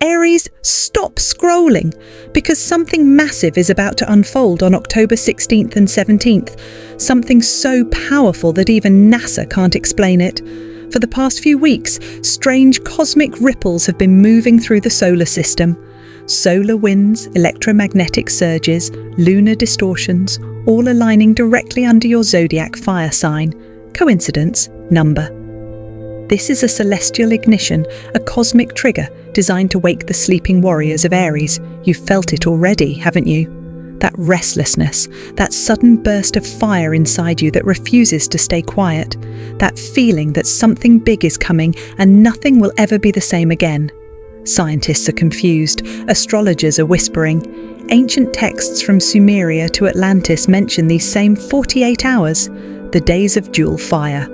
Aries, stop scrolling, because something massive is about to unfold on October 16th and 17th. Something so powerful that even NASA can't explain it. For the past few weeks, strange cosmic ripples have been moving through the solar system. Solar winds, electromagnetic surges, lunar distortions, all aligning directly under your zodiac fire sign. Coincidence? Number. This is a celestial ignition, a cosmic trigger designed to wake the sleeping warriors of Aries. You've felt it already, haven't you? That restlessness, that sudden burst of fire inside you that refuses to stay quiet, that feeling that something big is coming and nothing will ever be the same again. Scientists are confused, astrologers are whispering. Ancient texts from Sumeria to Atlantis mention these same 48 hours, the days of dual fire.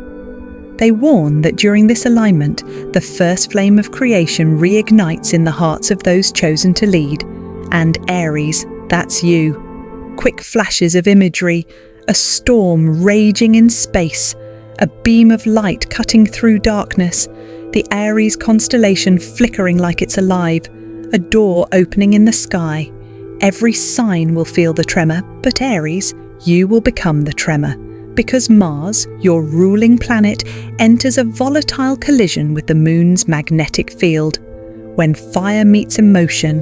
They warn that during this alignment, the first flame of creation reignites in the hearts of those chosen to lead. And Aries, that's you. Quick flashes of imagery, a storm raging in space, a beam of light cutting through darkness, the Aries constellation flickering like it's alive, a door opening in the sky. Every sign will feel the tremor, but Aries, you will become the tremor. Because Mars, your ruling planet, enters a volatile collision with the moon's magnetic field. When fire meets emotion,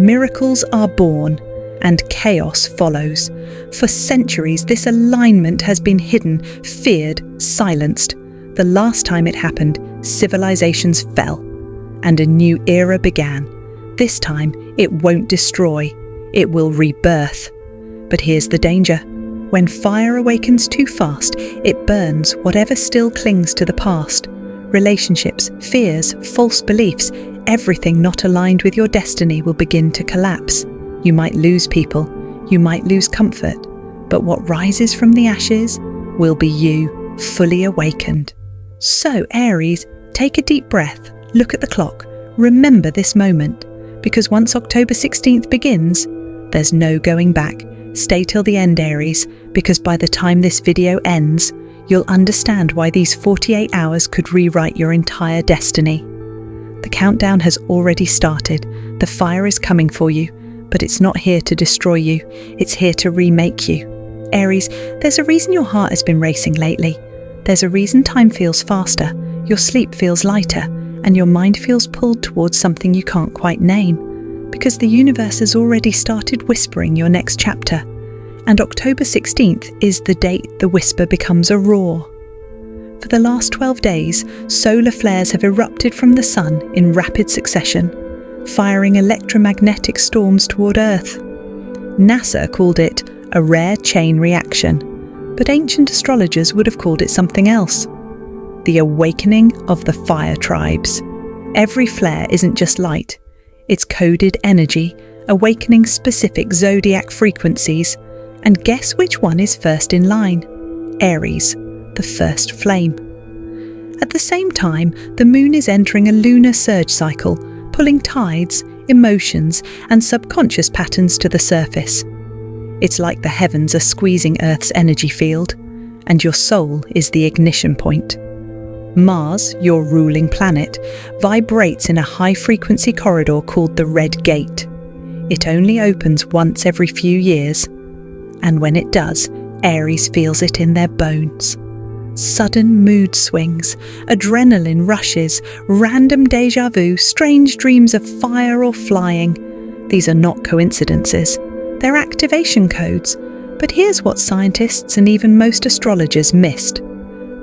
miracles are born, and chaos follows. For centuries, this alignment has been hidden, feared, silenced. The last time it happened, civilizations fell, and a new era began. This time, it won't destroy, it will rebirth. But here's the danger. When fire awakens too fast, it burns whatever still clings to the past. Relationships, fears, false beliefs, everything not aligned with your destiny will begin to collapse. You might lose people, you might lose comfort, but what rises from the ashes will be you, fully awakened. So, Aries, take a deep breath, look at the clock, remember this moment, because once October 16th begins, there's no going back. Stay till the end, Aries, because by the time this video ends, you'll understand why these 48 hours could rewrite your entire destiny. The countdown has already started. The fire is coming for you, but it's not here to destroy you. It's here to remake you. Aries, there's a reason your heart has been racing lately. There's a reason time feels faster, your sleep feels lighter, and your mind feels pulled towards something you can't quite name. Because the universe has already started whispering your next chapter, and October 16th is the date the whisper becomes a roar. For the last 12 days, solar flares have erupted from the sun in rapid succession, firing electromagnetic storms toward Earth. NASA called it a rare chain reaction, but ancient astrologers would have called it something else. The awakening of the fire tribes. Every flare isn't just light. It's coded energy, awakening specific zodiac frequencies, and guess which one is first in line? Aries, the first flame. At the same time, the moon is entering a lunar surge cycle, pulling tides, emotions, and subconscious patterns to the surface. It's like the heavens are squeezing Earth's energy field, and your soul is the ignition point. Mars, your ruling planet, vibrates in a high-frequency corridor called the Red Gate. It only opens once every few years, and when it does, Aries feels it in their bones. Sudden mood swings, adrenaline rushes, random déjà vu, strange dreams of fire or flying. These are not coincidences. They're activation codes. But here's what scientists and even most astrologers missed.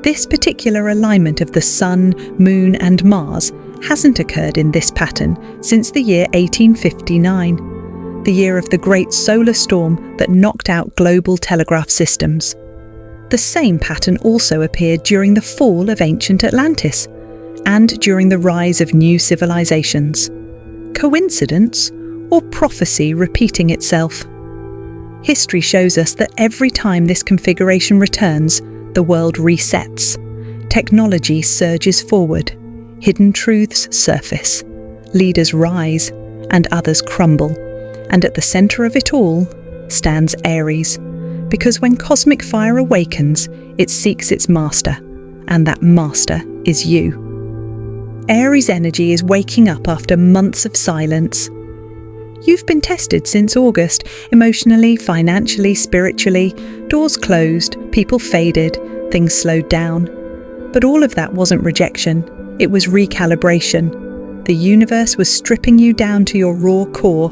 This particular alignment of the Sun, Moon and Mars hasn't occurred in this pattern since the year 1859, the year of the great solar storm that knocked out global telegraph systems. The same pattern also appeared during the fall of ancient Atlantis and during the rise of new civilizations. Coincidence or prophecy repeating itself? History shows us that every time this configuration returns, the world resets. Technology surges forward. Hidden truths surface. Leaders rise and others crumble. And at the center of it all stands Aries. Because when cosmic fire awakens, it seeks its master. And that master is you. Aries energy is waking up after months of silence. You've been tested since August, emotionally, financially, spiritually. Doors closed, people faded, things slowed down. But all of that wasn't rejection, it was recalibration. The universe was stripping you down to your raw core,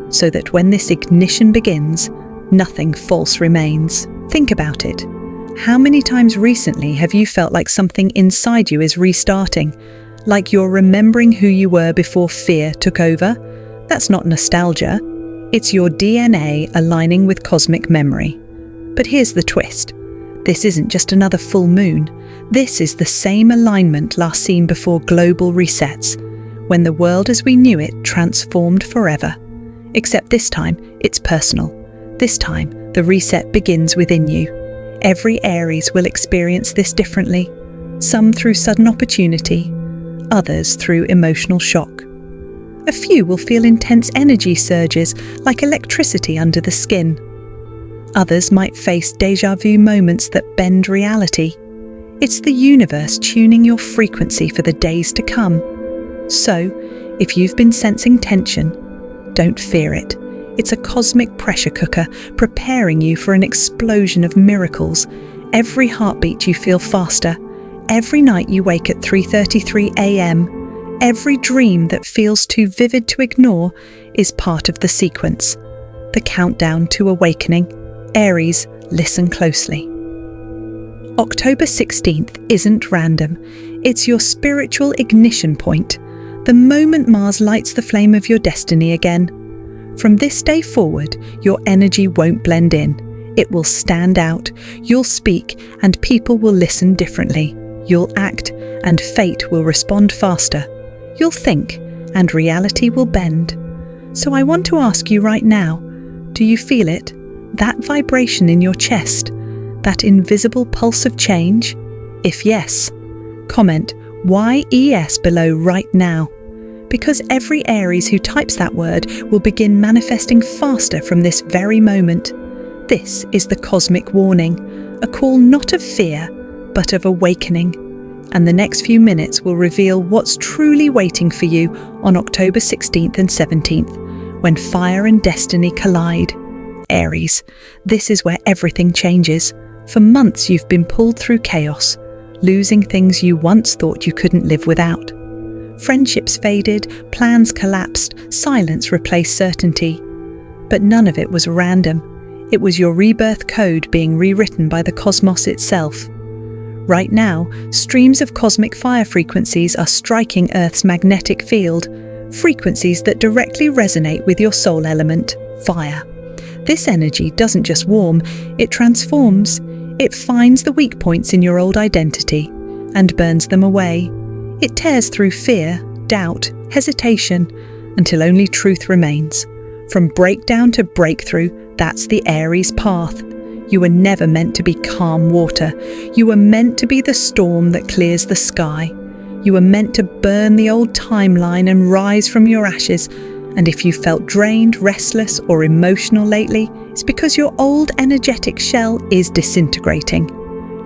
so that when this ignition begins, nothing false remains. Think about it. How many times recently have you felt like something inside you is restarting? Like you're remembering who you were before fear took over? That's not nostalgia. It's your DNA aligning with cosmic memory. But here's the twist. This isn't just another full moon. This is the same alignment last seen before global resets, when the world as we knew it transformed forever. Except this time, it's personal. This time, the reset begins within you. Every Aries will experience this differently, some through sudden opportunity, others through emotional shock. A few will feel intense energy surges like electricity under the skin. Others might face déjà vu moments that bend reality. It's the universe tuning your frequency for the days to come. So, if you've been sensing tension, don't fear it. It's a cosmic pressure cooker preparing you for an explosion of miracles. Every heartbeat you feel faster. Every night you wake at 3:33 a.m. Every dream that feels too vivid to ignore is part of the sequence. The countdown to awakening. Aries, listen closely. October 16th isn't random. It's your spiritual ignition point. The moment Mars lights the flame of your destiny again. From this day forward, your energy won't blend in. It will stand out. You'll speak, and people will listen differently. You'll act, and fate will respond faster. You'll think, and reality will bend. So I want to ask you right now, do you feel it? That vibration in your chest? That invisible pulse of change? If yes, comment YES below right now. Because every Aries who types that word will begin manifesting faster from this very moment. This is the cosmic warning, a call not of fear, but of awakening. And the next few minutes will reveal what's truly waiting for you on October 16th and 17th, when fire and destiny collide. Aries, this is where everything changes. For months you've been pulled through chaos, losing things you once thought you couldn't live without. Friendships faded, plans collapsed, silence replaced certainty. But none of it was random. It was your rebirth code being rewritten by the cosmos itself. Right now, streams of cosmic fire frequencies are striking Earth's magnetic field, frequencies that directly resonate with your soul element, fire. This energy doesn't just warm, it transforms. It finds the weak points in your old identity and burns them away. It tears through fear, doubt, hesitation, until only truth remains. From breakdown to breakthrough, that's the Aries path. You were never meant to be calm water. You were meant to be the storm that clears the sky. You were meant to burn the old timeline and rise from your ashes. And if you felt drained, restless, or emotional lately, it's because your old energetic shell is disintegrating.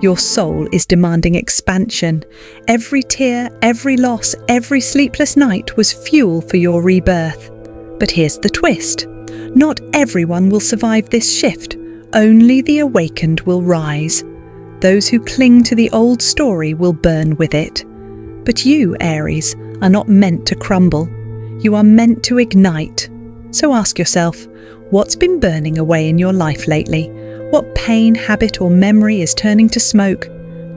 Your soul is demanding expansion. Every tear, every loss, every sleepless night was fuel for your rebirth. But here's the twist. Not everyone will survive this shift. Only the awakened will rise. Those who cling to the old story will burn with it. But you, Aries, are not meant to crumble. You are meant to ignite. So ask yourself, what's been burning away in your life lately? What pain, habit, or memory is turning to smoke?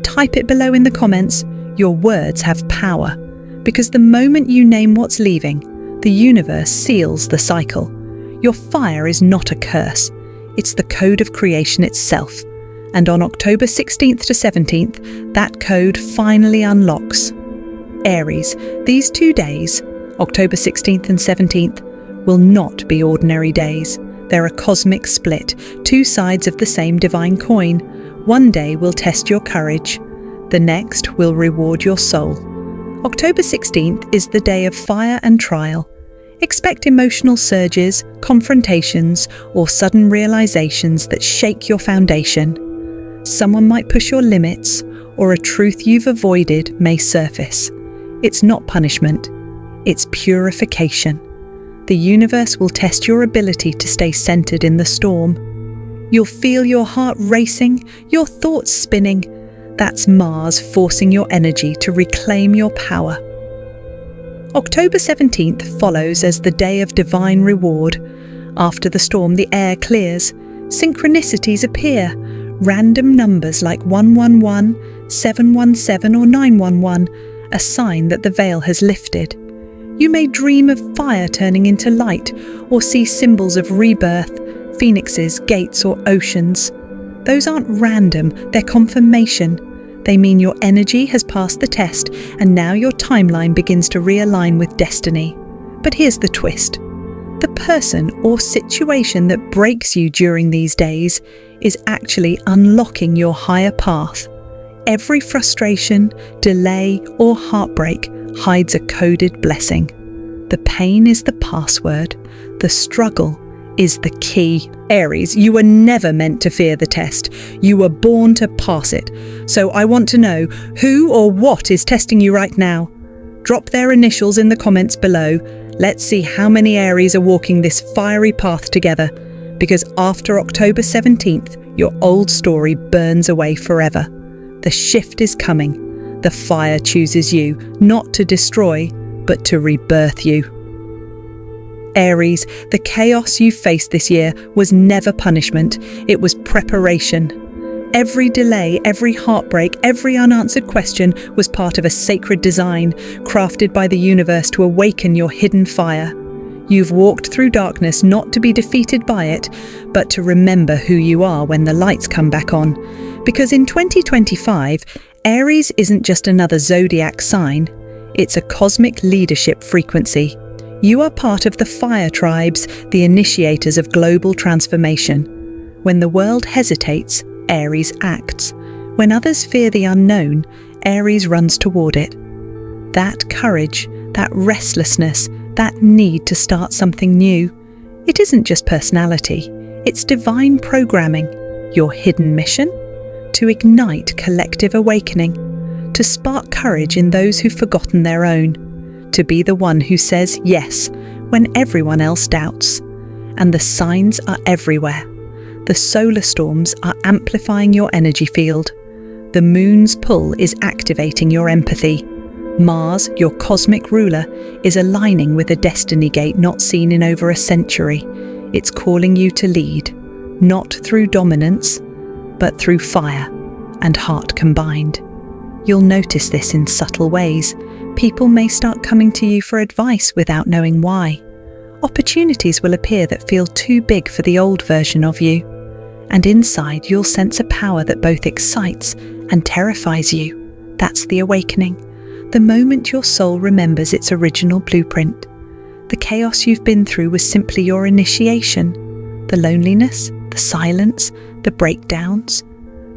Type it below in the comments. Your words have power. Because the moment you name what's leaving, the universe seals the cycle. Your fire is not a curse. It's the code of creation itself. And on October 16th to 17th, that code finally unlocks. Aries, these 2 days, October 16th and 17th, will not be ordinary days. They're a cosmic split, 2 sides of the same divine coin. One day will test your courage. The next will reward your soul. October 16th is the day of fire and trial. Expect emotional surges, confrontations, or sudden realizations that shake your foundation. Someone might push your limits, or a truth you've avoided may surface. It's not punishment, it's purification. The universe will test your ability to stay centered in the storm. You'll feel your heart racing, your thoughts spinning. That's Mars forcing your energy to reclaim your power. October 17th follows as the day of divine reward. After the storm, the air clears. Synchronicities appear. Random numbers like 111, 717 or 911, a sign that the veil has lifted. You may dream of fire turning into light or see symbols of rebirth, phoenixes, gates or oceans. Those aren't random, they're confirmation. They mean your energy has passed the test and now your timeline begins to realign with destiny. But here's the twist. The person or situation that breaks you during these days is actually unlocking your higher path. Every frustration, delay, or heartbreak hides a coded blessing. The pain is the password. The struggle is the key. Aries, you were never meant to fear the test. You were born to pass it. So I want to know who or what is testing you right now. Drop their initials in the comments below. Let's see how many Aries are walking this fiery path together. Because after October 17th, your old story burns away forever. The shift is coming. The fire chooses you, not to destroy, but to rebirth you. Aries, the chaos you faced this year was never punishment, it was preparation. Every delay, every heartbreak, every unanswered question was part of a sacred design, crafted by the universe to awaken your hidden fire. You've walked through darkness not to be defeated by it, but to remember who you are when the lights come back on. Because in 2025, Aries isn't just another zodiac sign, it's a cosmic leadership frequency. You are part of the fire tribes, the initiators of global transformation. When the world hesitates, Aries acts. When others fear the unknown, Aries runs toward it. That courage, that restlessness, that need to start something new. It isn't just personality, it's divine programming. Your hidden mission? To ignite collective awakening, to spark courage in those who've forgotten their own, to be the one who says yes when everyone else doubts. And the signs are everywhere. The solar storms are amplifying your energy field. The moon's pull is activating your empathy. Mars, your cosmic ruler, is aligning with a destiny gate not seen in over a century. It's calling you to lead, not through dominance, but through fire and heart combined. You'll notice this in subtle ways. People may start coming to you for advice without knowing why. Opportunities will appear that feel too big for the old version of you. And inside, you'll sense a power that both excites and terrifies you. That's the awakening. The moment your soul remembers its original blueprint. The chaos you've been through was simply your initiation. The loneliness, the silence, the breakdowns,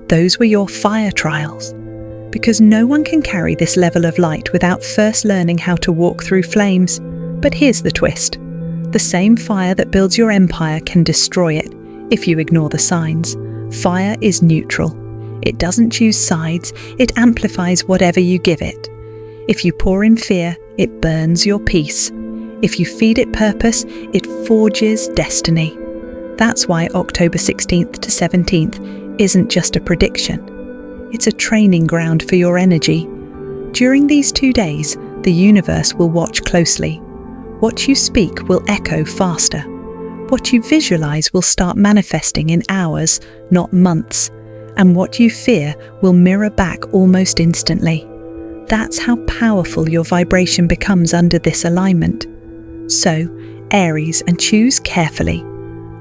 those were your fire trials. Because no one can carry this level of light without first learning how to walk through flames. But here's the twist. The same fire that builds your empire can destroy it if you ignore the signs. Fire is neutral. It doesn't choose sides, it amplifies whatever you give it. If you pour in fear, it burns your peace. If you feed it purpose, it forges destiny. That's why October 16th to 17th isn't just a prediction. It's a training ground for your energy. During these 2 days, the universe will watch closely. What you speak will echo faster. What you visualize will start manifesting in hours, not months. And what you fear will mirror back almost instantly. That's how powerful your vibration becomes under this alignment. So, Aries, and choose carefully.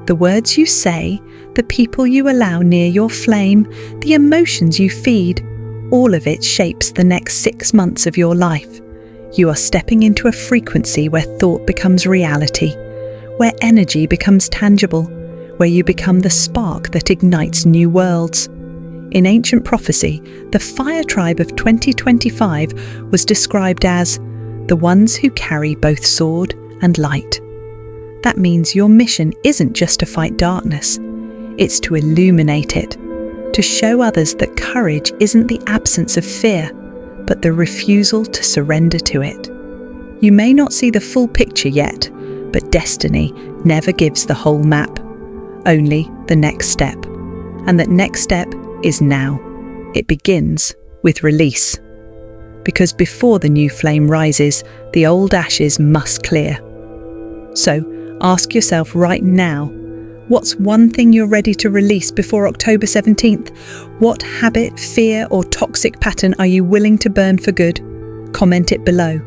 The words you say, the people you allow near your flame, the emotions you feed, all of it shapes the next 6 months of your life. You are stepping into a frequency where thought becomes reality, where energy becomes tangible, where you become the spark that ignites new worlds. In ancient prophecy, the fire tribe of 2025 was described as the ones who carry both sword and light. That means your mission isn't just to fight darkness, it's to illuminate it, to show others that courage isn't the absence of fear, but the refusal to surrender to it. You may not see the full picture yet, but destiny never gives the whole map, only the next step. And that next step is now. It begins with release. Because before the new flame rises, the old ashes must clear. So ask yourself right now, what's one thing you're ready to release before October 17th? What habit, fear, or toxic pattern are you willing to burn for good? Comment it below.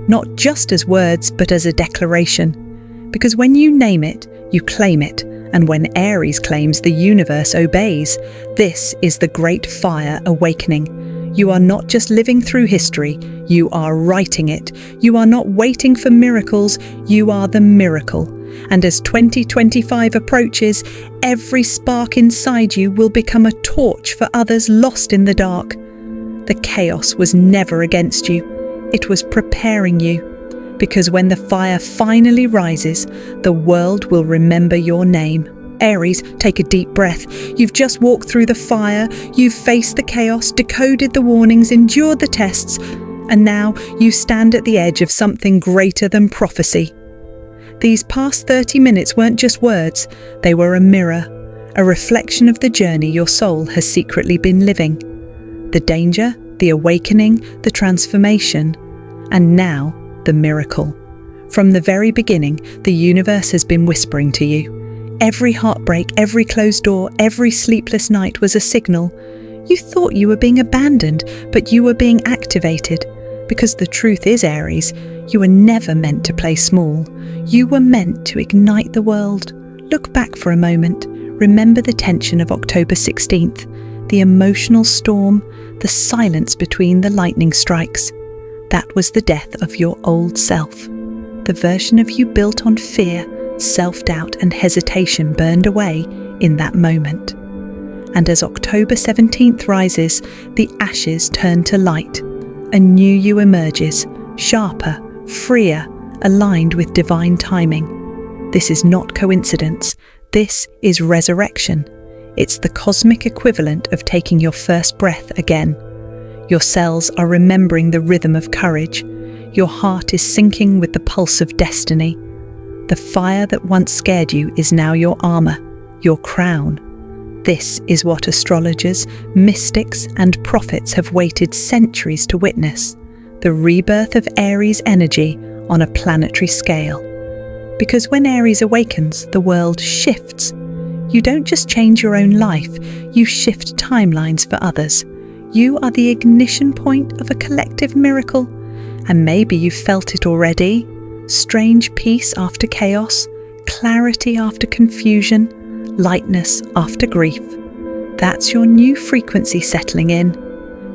Not just as words, but as a declaration. Because when you name it, you claim it. And when Aries claims, the universe obeys. This is the great fire awakening. You are not just living through history, you are writing it. You are not waiting for miracles, you are the miracle. And as 2025 approaches, every spark inside you will become a torch for others lost in the dark. The chaos was never against you. It was preparing you. Because when the fire finally rises, the world will remember your name. Aries, take a deep breath. You've just walked through the fire, you've faced the chaos, decoded the warnings, endured the tests, and now you stand at the edge of something greater than prophecy. These past 30 minutes weren't just words, they were a mirror, a reflection of the journey your soul has secretly been living. The danger, the awakening, the transformation, and now the miracle. From the very beginning, the universe has been whispering to you. Every heartbreak, every closed door, every sleepless night was a signal. You thought you were being abandoned, but you were being activated. Because the truth is, Aries, you were never meant to play small. You were meant to ignite the world. Look back for a moment. Remember the tension of October 16th, the emotional storm, the silence between the lightning strikes. That was the death of your old self. The version of you built on fear, self-doubt and hesitation burned away in that moment. And as October 17th rises, the ashes turn to light. A new you emerges, sharper, freer, aligned with divine timing. This is not coincidence. This is resurrection. It's the cosmic equivalent of taking your first breath again. Your cells are remembering the rhythm of courage. Your heart is syncing with the pulse of destiny. The fire that once scared you is now your armor, your crown. This is what astrologers, mystics, and prophets have waited centuries to witness. The rebirth of Aries energy on a planetary scale. Because when Aries awakens, the world shifts. You don't just change your own life, you shift timelines for others. You are the ignition point of a collective miracle, and maybe you've felt it already. Strange peace after chaos, clarity after confusion, lightness after grief. That's your new frequency settling in.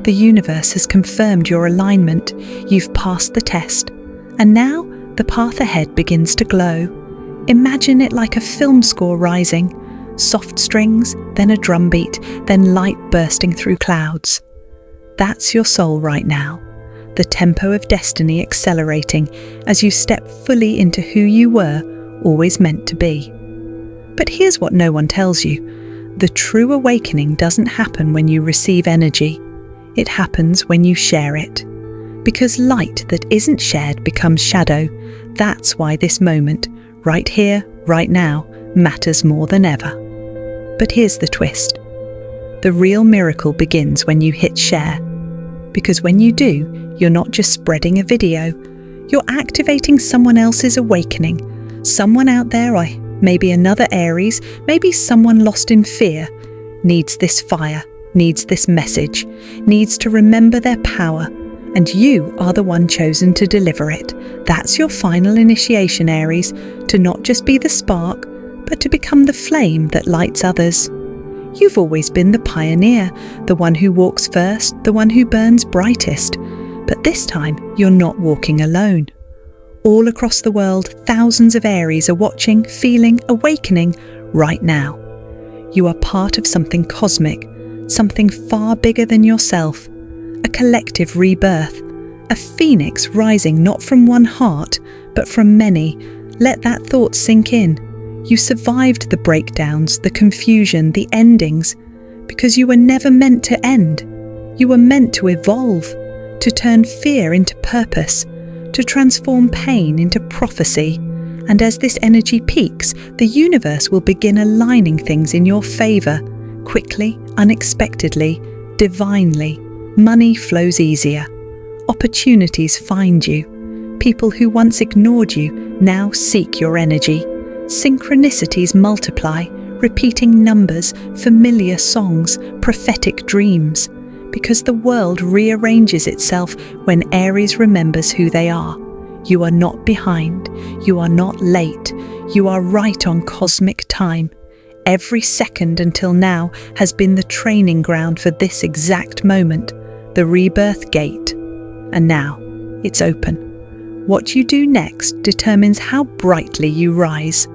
The universe has confirmed your alignment, you've passed the test, and now the path ahead begins to glow. Imagine it like a film score rising, soft strings, then a drumbeat, then light bursting through clouds. That's your soul right now, the tempo of destiny accelerating as you step fully into who you were always meant to be. But here's what no one tells you. The true awakening doesn't happen when you receive energy. It happens when you share it. Because light that isn't shared becomes shadow. That's why this moment, right here, right now, matters more than ever. But here's the twist. The real miracle begins when you hit share. Because when you do, you're not just spreading a video, you're activating someone else's awakening. Someone out there, maybe another Aries, maybe someone lost in fear, needs this fire, needs this message, needs to remember their power, and you are the one chosen to deliver it. That's your final initiation, Aries, to not just be the spark, but to become the flame that lights others. You've always been the pioneer, the one who walks first, the one who burns brightest. But this time, you're not walking alone. All across the world, thousands of Aries are watching, feeling, awakening right now. You are part of something cosmic, something far bigger than yourself, a collective rebirth, a phoenix rising not from one heart, but from many. Let that thought sink in. You survived the breakdowns, the confusion, the endings, because you were never meant to end. You were meant to evolve, to turn fear into purpose, to transform pain into prophecy. And as this energy peaks, the universe will begin aligning things in your favor, quickly, unexpectedly, divinely. Money flows easier. Opportunities find you. People who once ignored you now seek your energy. Synchronicities multiply, repeating numbers, familiar songs, prophetic dreams. Because the world rearranges itself when Aries remembers who they are. You are not behind. You are not late. You are right on cosmic time. Every second until now has been the training ground for this exact moment, the rebirth gate. And now, it's open. What you do next determines how brightly you rise.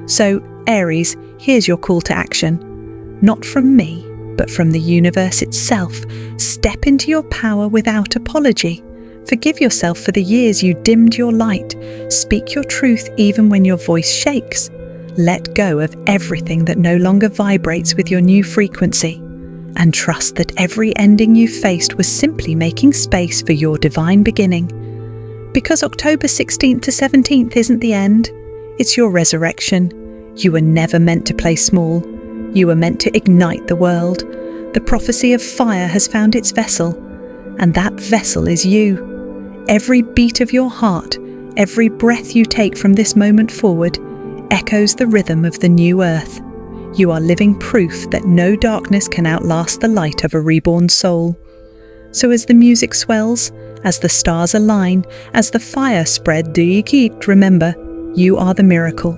So, Aries, here's your call to action. Not from me, but from the universe itself. Step into your power without apology. Forgive yourself for the years you dimmed your light. Speak your truth even when your voice shakes. Let go of everything that no longer vibrates with your new frequency. And trust that every ending you faced was simply making space for your divine beginning. Because October 16th to 17th isn't the end, it's your resurrection. You were never meant to play small. You were meant to ignite the world. The prophecy of fire has found its vessel, and that vessel is you. Every beat of your heart, every breath you take from this moment forward, echoes the rhythm of the new earth. You are living proof that no darkness can outlast the light of a reborn soul. So as the music swells, as the stars align, as the fire spread, remember, you are the miracle.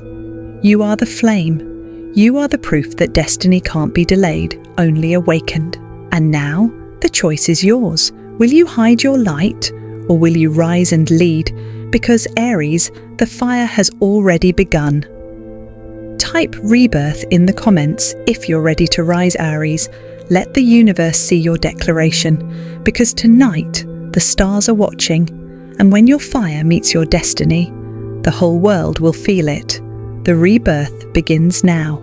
You are the flame. You are the proof that destiny can't be delayed, only awakened. And now, the choice is yours. Will you hide your light, or will you rise and lead? Because Aries, the fire has already begun. Type rebirth in the comments if you're ready to rise, Aries. Let the universe see your declaration, because tonight the stars are watching, and when your fire meets your destiny, the whole world will feel it. The rebirth begins now.